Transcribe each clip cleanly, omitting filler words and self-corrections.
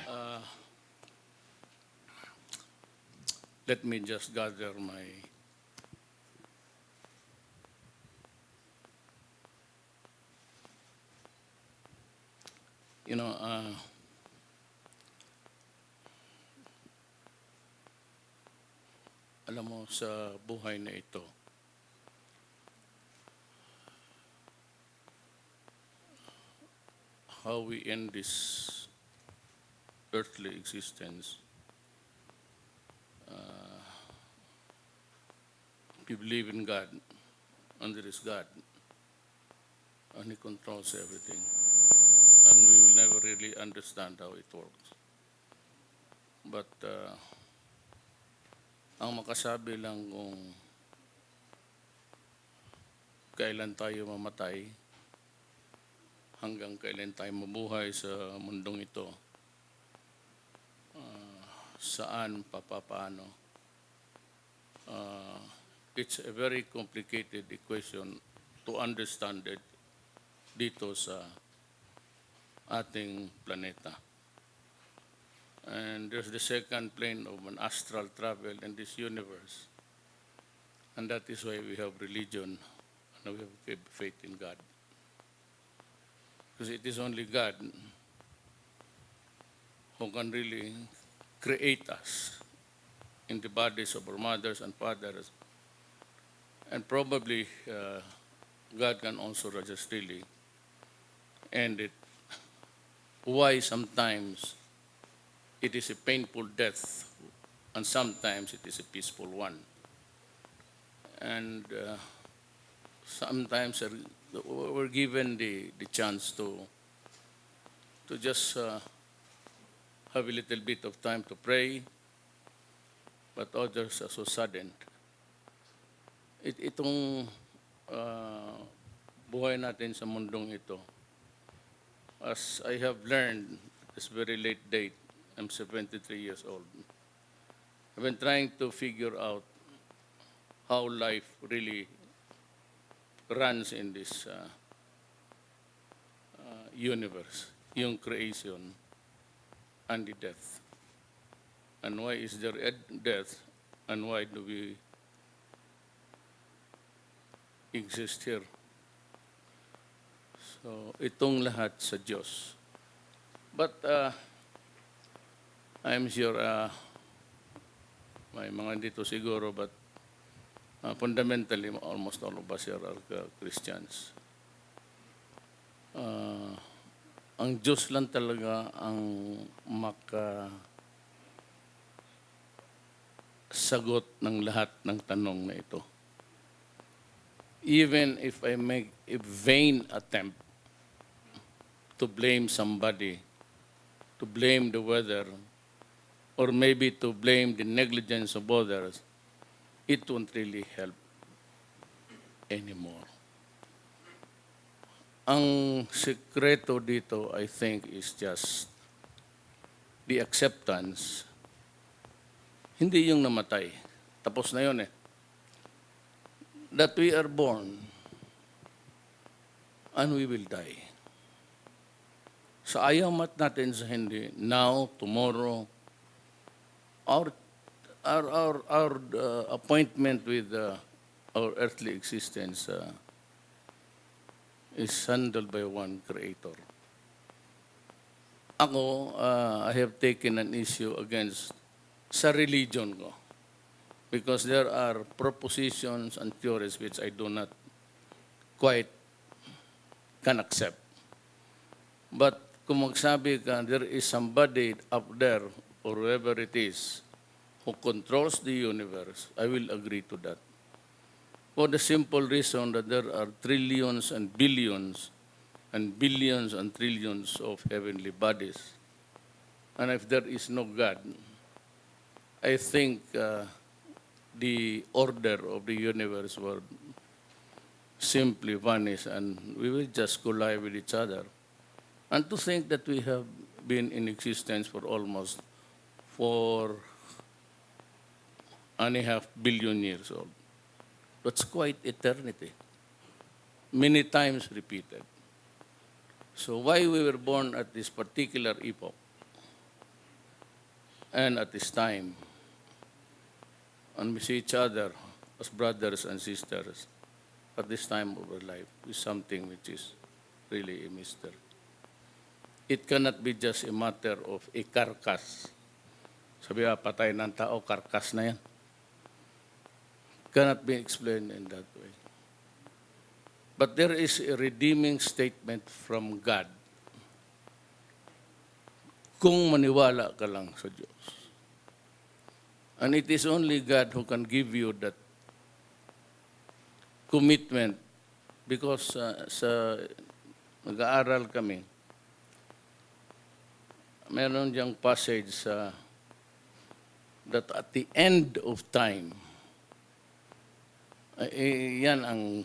Uh, Let me just gather my you know, alam mo sa buhay na ito, how we end this earthly existence. We believe in God, and there is God, and He controls everything. And we will never really understand how it works. But ang makasabi lang kung kailan tayo mamatay, hanggang kailan tayo mabuhay sa mundong ito, saan, papaano. It's a very complicated equation to understand it dito sa ating planeta. And there's the second plane of an astral travel in this universe. And that is why we have religion and we have faith in God. Because it is only God who can really create us in the bodies of our mothers and fathers. And probably God can also just really end it. Why sometimes it is a painful death and sometimes it is a peaceful one. And sometimes we're given the chance to just have a little bit of time to pray, but others are so saddened. Itong buhay natin sa mundong ito, as I have learned at this very late date, I'm 73 years old. I've been trying to figure out how life really runs in this universe, yung creation and the death. And why is there a death and why do we exist here? So, itong lahat sa Diyos. But I'm sure may mga dito siguro, but fundamentally, almost all of us here are Christians. Ang Diyos lang talaga ang makasagot ng lahat ng tanong na ito. Even if I make a vain attempt to blame somebody, to blame the weather, or maybe to blame the negligence of others, it won't really help anymore. Ang sekreto dito, I think, is just the acceptance. Hindi yung namatay. Tapos na yun eh. That we are born and we will die. So ayaw natin sa hindi, now, tomorrow, our appointment with our earthly existence is handled by one Creator. Ako, I have taken an issue against sa religion ko because there are propositions and theories which I do not quite can accept. But kung magsabi ka, there is somebody up there or whoever it is who controls the universe, I will agree to that. For the simple reason that there are trillions and billions and billions and trillions of heavenly bodies. And if there is no God, I think the order of the universe will simply vanish and we will just collide with each other. And to think that we have been in existence for almost 4.5 billion years old. That's quite eternity. Many times repeated. So why we were born at this particular epoch and at this time, and we see each other as brothers and sisters at this time of our life is something which is really a mystery. It cannot be just a matter of a carcass. Sabi patay ng tao, karkas na yan. Cannot be explained in that way. But there is a redeeming statement from God kung maniwala ka lang sa Diyos. And it is only God who can give you that commitment because sa nag-aaral kami, meron diyang passage that at the end of time, yan ang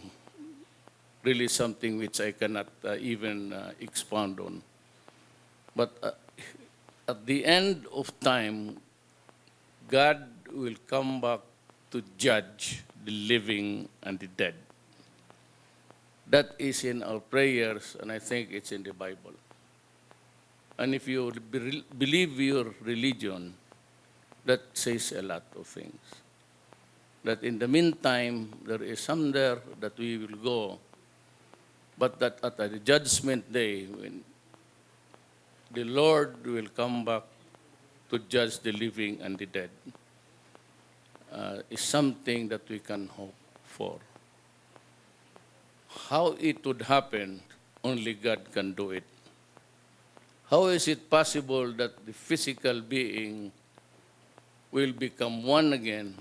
really something which I cannot even expound on. But at the end of time, God will come back to judge the living and the dead. That is in our prayers, and I think it's in the Bible. And if you believe your religion, that says a lot of things. That in the meantime, there is somewhere that we will go, but that at the judgment day, when the Lord will come back to judge the living and the dead, is something that we can hope for. How it would happen, only God can do it. How is it possible that the physical being will become one again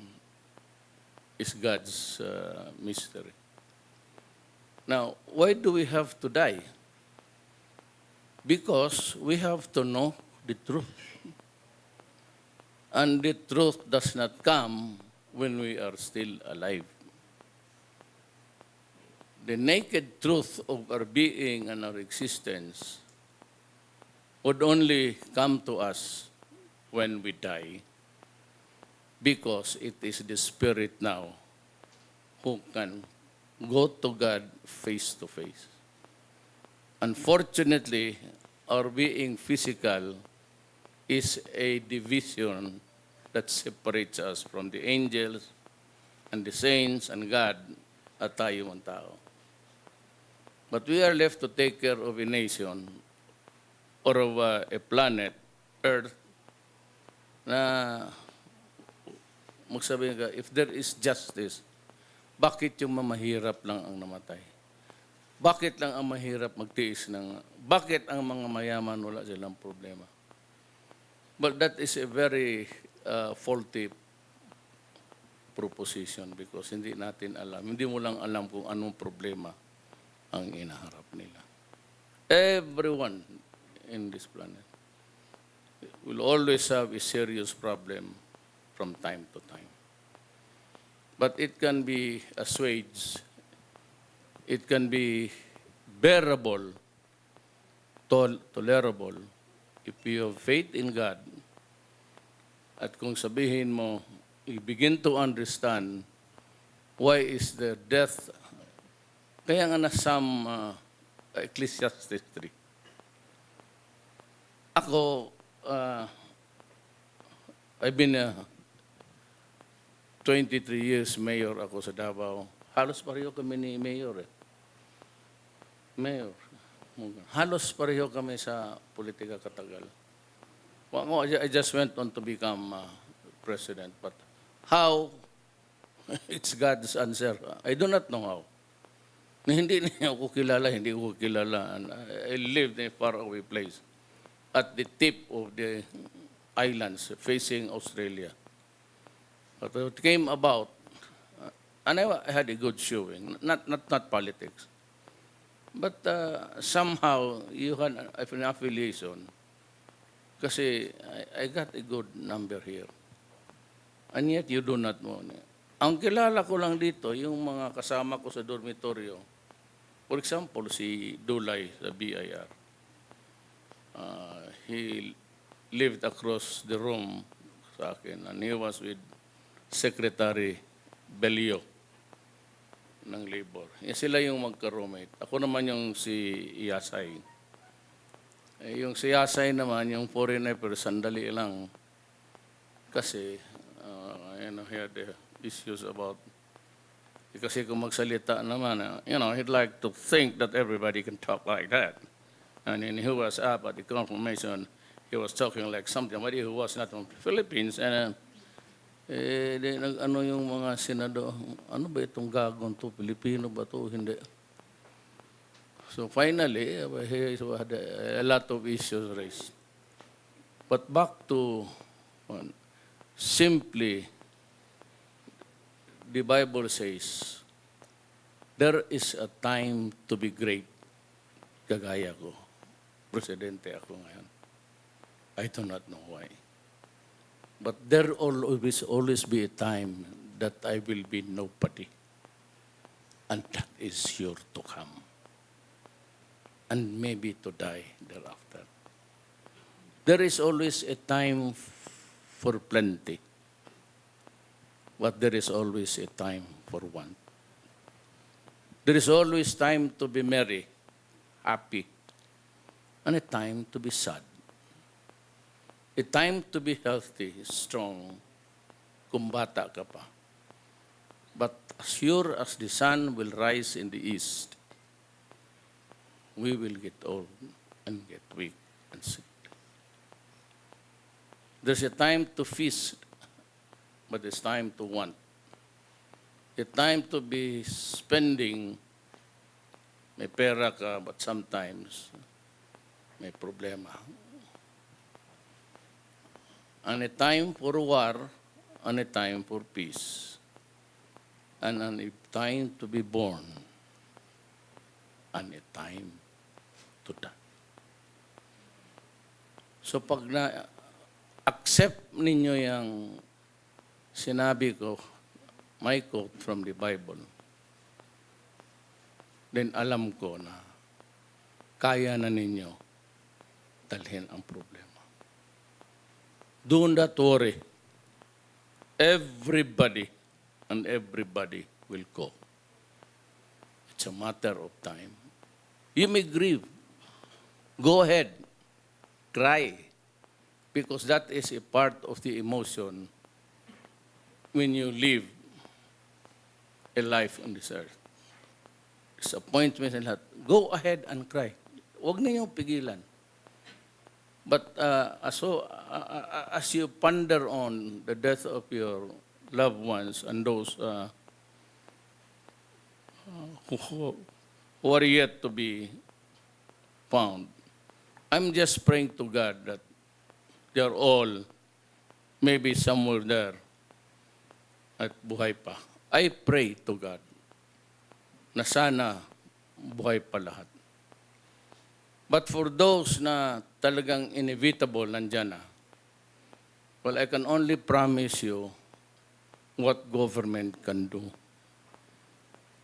is God's mystery. Now, why do we have to die? Because we have to know the truth. And the truth does not come when we are still alive. The naked truth of our being and our existence would only come to us when we die, because it is the Spirit now who can go to God face to face. Unfortunately, our being physical is a division that separates us from the angels and the saints and God at tayo ang tao. But we are left to take care of a nation or of a planet, Earth, na magsabi ka, if there is justice, bakit yung mamahirap lang ang namatay? Bakit lang ang mahirap magtiis ng... Bakit ang mga mayaman wala silang problema? But that is a very faulty proposition because hindi natin alam. Hindi mo lang alam kung anong problema ang inaharap nila. Everyone in this planet will always have a serious problem from time to time. But it can be assuaged. It can be bearable, tolerable, if you have faith in God. At kung sabihin mo, you begin to understand why is there death. Kaya nga na Psalm Ecclesiastes 3. Ako, I've been 23 years mayor ako sa Davao. Halos pareho kami ni mayor eh. Mayor. Halos pareho kami sa politika katagal. Well, I just went on to become president. But how? It's God's answer. I do not know how. Hindi niya ako kilala, hindi ko kilala. And I lived in a faraway place at the tip of the islands facing Australia. But it came about, and I had a good showing, not politics. But somehow you had an affiliation kasi I got a good number here. And yet you do not know. Ang kilala ko lang dito, yung mga kasama ko sa dormitoryo. For example, si Dulay sa BIR. He lived across the room sa akin and he was with Secretary Belio ng Labor. Sila yung magka-roommate. Ako naman yung si Iyasay. Yung siyasay naman, yung foreigner, pero sandali lang. Kasi, he had issues about, kasi kung magsalita naman, he'd like to think that everybody can talk like that. And then he was up at the confirmation, he was talking like somebody who was not from the Philippines. And nag-ano yung mga senado, ano ba itong gagawin to? Pilipino ba to? Hindi. So finally, he had a lot of issues raised. But back to simply, the Bible says, there is a time to be great. Kagaya ko. Presidente ako ngayon. I do not know why. But there will always be a time that I will be nobody. And that is sure to come. And maybe to die thereafter. There is always a time for plenty. But there is always a time for want. There is always time to be merry, happy, and a time to be sad. A time to be healthy, strong, kung bata ka pa. But as sure as the sun will rise in the east, we will get old and get weak and sick. There's a time to feast, but there's time to want. A time to be spending, may pera ka, but sometimes may problema. And a time for war, and a time for peace. And a time to be born, and a time to die. So pag na-accept ninyo yung sinabi ko, my quote from the Bible, then alam ko na kaya na ninyo dalhin ang problema. Do not worry. Everybody and everybody will go. It's a matter of time. You may grieve. Go ahead. Cry. Because that is a part of the emotion when you live a life on this earth. Disappointment and lahat. Go ahead and cry. Huwag ninyong pigilan. But as you ponder on the death of your loved ones and those who are yet to be found, I'm just praying to God that they are all maybe somewhere there at buhay pa. I pray to God na sana buhay pa lahat. But for those na talagang inevitable, nandyan na, well, I can only promise you what government can do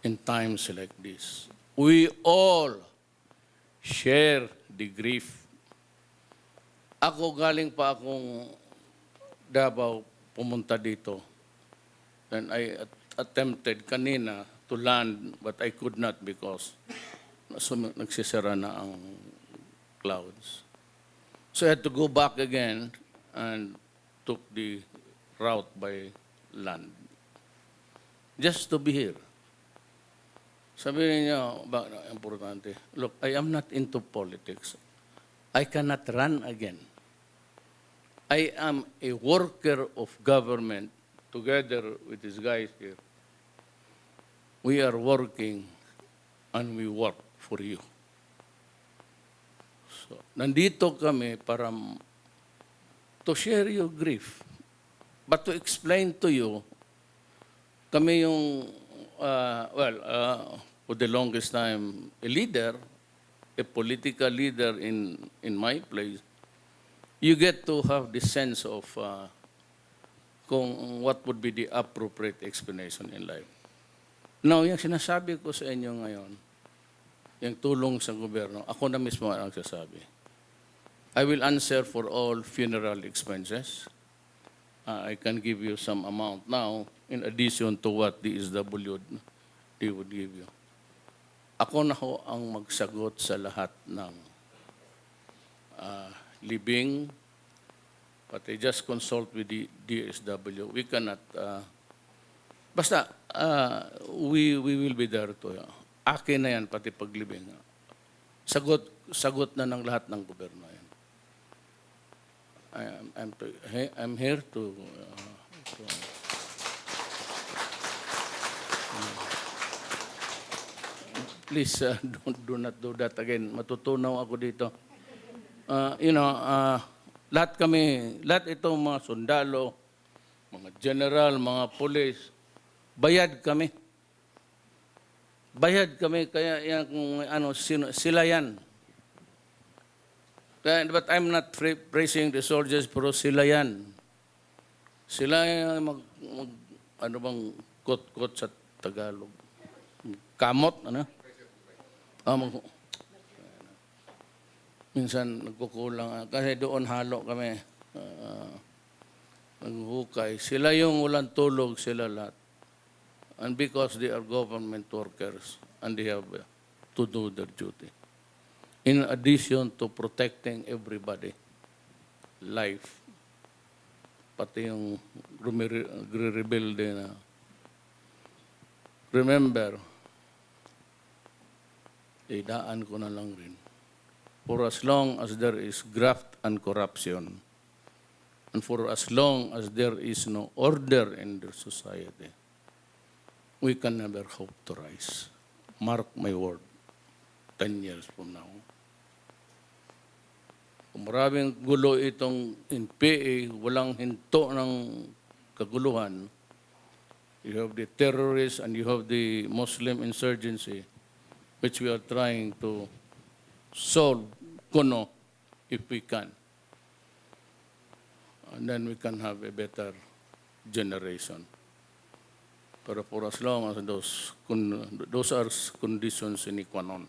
in times like this. We all share the grief. Ako galing pa akong Davao, pumunta dito. And I attempted kanina to land, but I could not because nagsisira na ang clouds. So I had to go back again and took the route by land. Just to be here. Sabihin niyo, bakit importante? Look, I am not into politics. I cannot run again. I am a worker of government together with these guys here. We are working and we work for you. So, nandito kami para to share your grief. But to explain to you, kami yung, for the longest time, a leader, a political leader in my place, you get to have the sense of kung what would be the appropriate explanation in life. Now, yung sinasabi ko sa inyo ngayon, yung tulong sa gobyerno, ako na mismo ang nagsasabi. I will answer for all funeral expenses. I can give you some amount now in addition to what the SWD would give you. Ako na ho ang magsagot sa lahat ng living, but I just consult with the DSW. We cannot, basta, we will be there to, akin na yan, pati paglibing. Sagot na ng lahat ng gobyerno yan. I'm here to please do not do that again. Matutunaw ako dito. Lahat itong mga sundalo, mga general, mga police, bayad kami. Bayad kami, kaya yan, sila yan. But I'm not praising the soldiers, pero sila yan. Sila yung ano bang kot-kot sa Tagalog? Kamot, ano? Minsan nagkukulang. Kasi doon halo kami. Naghuhukay. Sila yung walang tulog, sila lahat. And because they are government workers and they have to do their duty. In addition to protecting everybody, life, pati yung rebuild na. Remember, idaan ko na lang rin. For as long as there is graft and corruption, and for as long as there is no order in the society, we can never hope to rise. Mark my word, 10 years from now. Kung maraming gulo itong NPA, walang hinto ng kaguluhan, you have the terrorists and you have the Muslim insurgency, which we are trying to solve, kuno, if we can. And then we can have a better generation. Pero for as long as those are conditions sine qua non,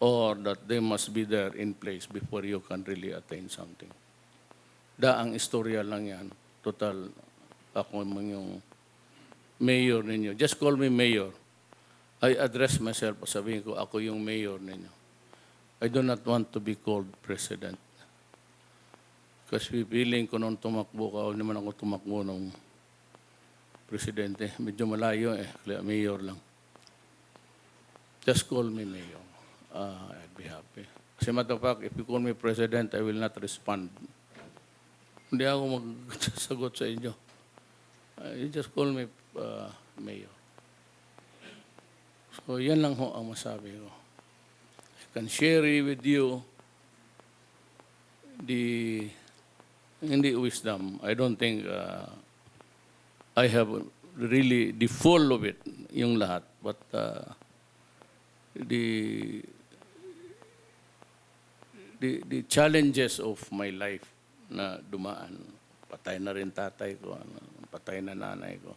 or that they must be there in place before you can really attain something. Ang istorya lang yan. Total, ako yung mayor ninyo. Just call me mayor. I address myself, sabihin ko, ako yung mayor ninyo. I do not want to be called president. Kasi feeling ko nung tumakbo ka, o naman ako tumakbo nung presidente. Medyo malayo kaya mayor lang. Just call me mayor. I'd be happy. As a matter of fact, if you call me president, I will not respond. Hindi ako magsagot sa inyo. You just call me mayor. So yan lang ho ang masabi ko. I can share with you hindi wisdom. I don't think I have really the full of it, yung lahat. But the challenges of my life na dumaan, patay na rin tatay ko, patay na nanay ko.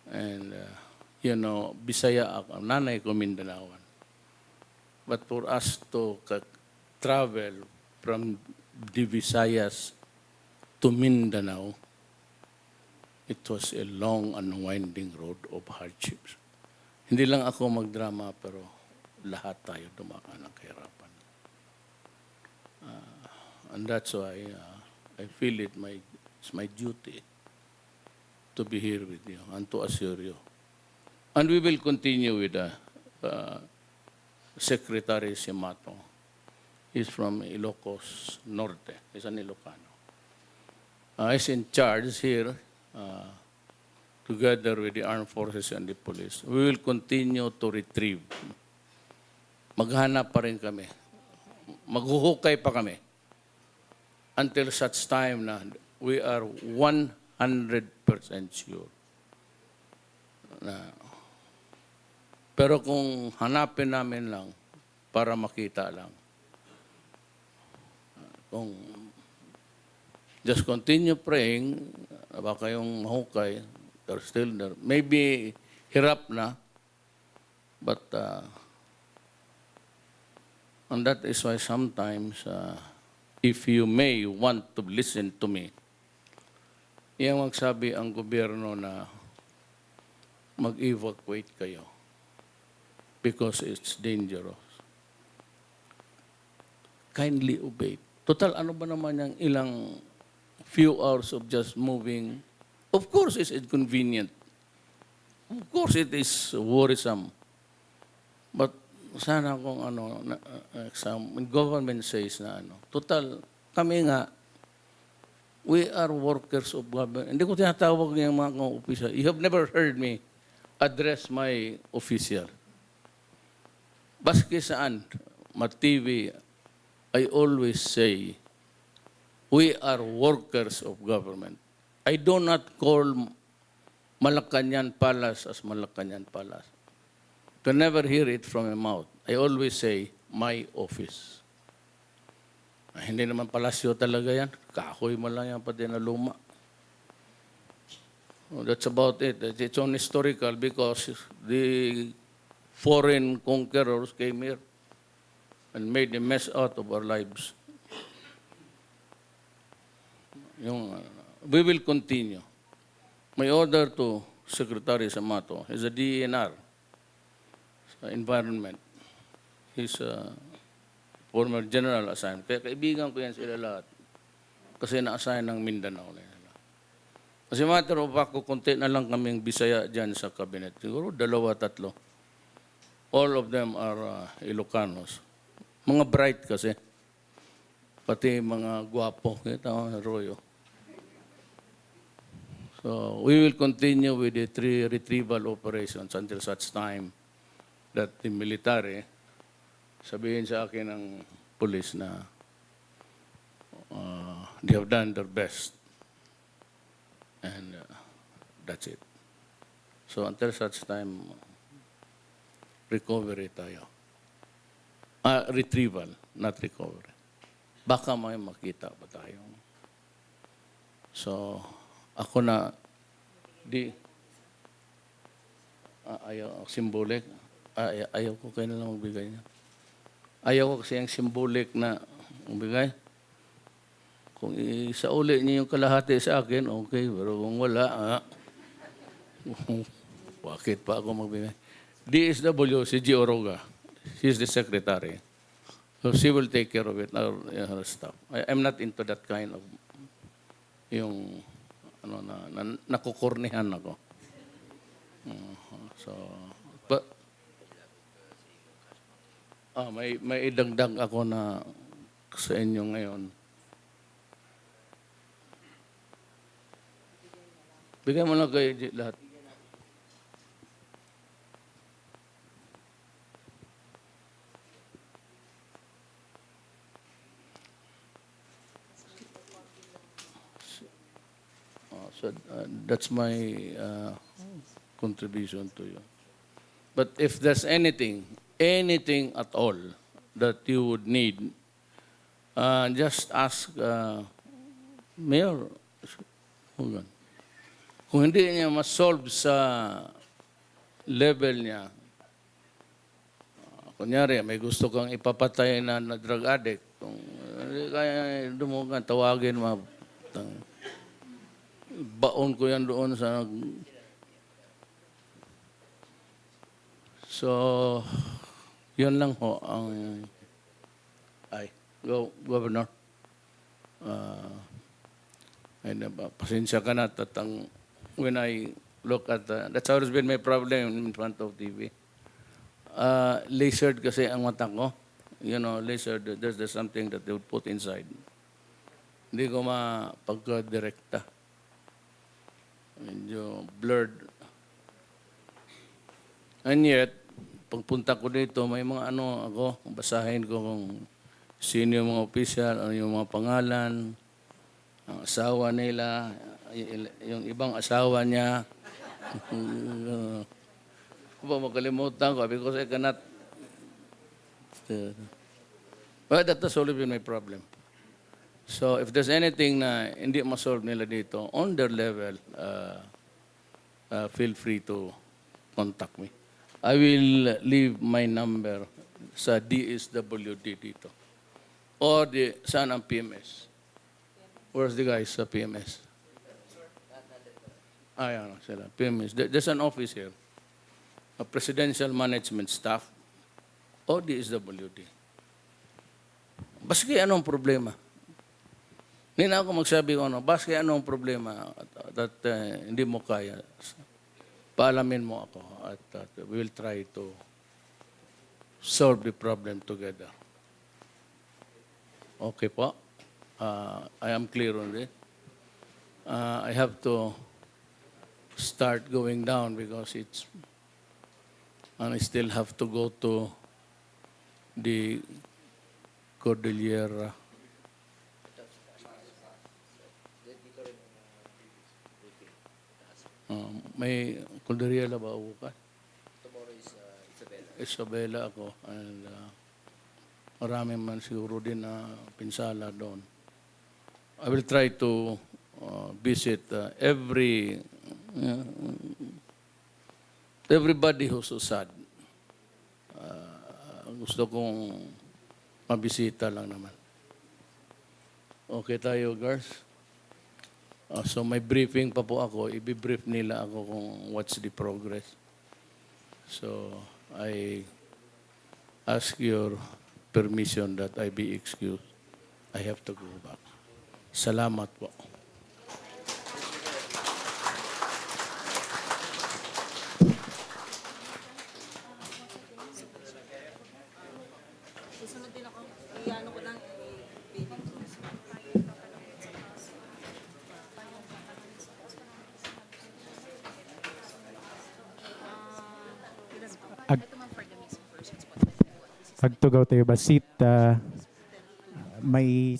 And, Bisaya ako, nanay ko Mindanaoan. But for us to travel from the Visayas to Mindanao, it was a long and winding road of hardships. Hindi lang ako magdrama, pero lahat tayo dumaan ng kahirapan. And that's why I feel it's my duty to be here with you and to assure you. And we will continue with Secretary Simato. He's from Ilocos Norte. He's an Ilocano. He's in charge here together with the armed forces and the police. We will continue to retrieve. Maghanap pa rin kami. Maghuhukay pa kami. Until such time na we are 100% sure. Pero kung hanapin namin lang para makita lang, kung just continue praying, baka yung mahukay, they're still there. Maybe hirap na, but and that is why sometimes if you may want to listen to me, yung magsabi ang gobyerno na mag-evacuate kayo because it's dangerous. kindly obey. Total, ano ba naman yung ilang few hours of just moving? Of course, it's inconvenient. Of course, it is worrisome. But sana kung ano, when government says na ano, total, kami nga, we are workers of government. Hindi ko tinatawag yung mga official. You have never heard me address my official. Baski saan, ma-TV, I always say, we are workers of government. I do not call Malacanang Palace as Malacanang Palace. To never hear it from my mouth. I always say, my office. Hindi naman palasyo talaga yan. Kahoy mo lang yan pati na luma. Oh, that's about it. It's on historical because the foreign conquerors came here and made a mess out of our lives. We will continue. My order to Secretary Samato is a DNR, environment. He's a former general assigned. Kaya kaibigan ko yan sila lahat. Kasi na-assign ng Mindanao. Kasi matter of fact, konti na lang kaming Bisaya dyan sa cabinet. Siguro 2-3. All of them are Ilocanos. Mga bright kasi. Pati mga guwapo. Kita ko, Royo. So, we will continue with the 3 retrieval operations until such time that the military sabihin sa akin ng police na they have done their best. And that's it. So, until such time, recovery tayo. Retrieval, not recovery. Baka may makita pa tayo. So, ako na, ayaw, symbolic. Ayaw ko kayo na lang magbigay niya. Ayaw ko kasi yung symbolic na magbigay. Kung isauli niyo yung kalahati sa akin, okay. Pero kung wala, bakit pa ako magbigay? DSW, si G. Oroga. She's the secretary. So she will take care of it, her staff. I'm not into that kind of, yung, ano na nakukornihan ako. So, but may idagdag ako na sa inyo ngayon. Bigyan mo lang kayo lahat. So that's my contribution to you. But if there's anything at all that you would need, just ask Mayor. Hold on. Kung hindi niya ma-solve sa level niya, kunyari, may gusto kang ipapatay na drug addict, kung hindi kaya dumugan, tawagin mo. Baon ko yan doon sa... So, yun lang ho ang... Governor. Pasensya ka na, when I look at... that's always been my problem in front of TV. Lasered kasi ang mata ko. You know, lasered, there's something that they would put inside. Hindi ko mapagka-direkta. Medyo blurred. And yet, pagpunta ko dito, may mga ako, basahin ko kung sino yung mga opisyal, ano yung mga pangalan, ang asawa nila, yung ibang asawa niya. Makalimutan ko because I cannot. But that has always been my problem. So if there's anything na hindi ma-solve nila dito, on their level, feel free to contact me. I will leave my number sa DSWD dito. Or saan ang PMS? Where's the guys sa PMS? Ayan sila, PMS. There's an office here. A presidential management staff or DSWD. Baski anong problema. Hindi na ako magsabi ko ano, baski anong problema that hindi mo kaya. Paalamin mo ako at we will try to solve the problem together. Okay po. I am clear on it. I have to start going down because and I still have to go to the Cordillera. May Cordillera ba bukas? Tomorrow is Isabela. Isabela ako and marami man siguro din na pinsala doon. I will try to visit everybody who's so sad. Gusto kong mabisita lang naman. Okay tayo, girls? So may briefing pa po ako. I-brief nila ako kung what's the progress. So I ask your permission that I be excused. I have to go back. Salamat po. Susunod din ako. Iano ko lang. Pagtugaw tayo basit may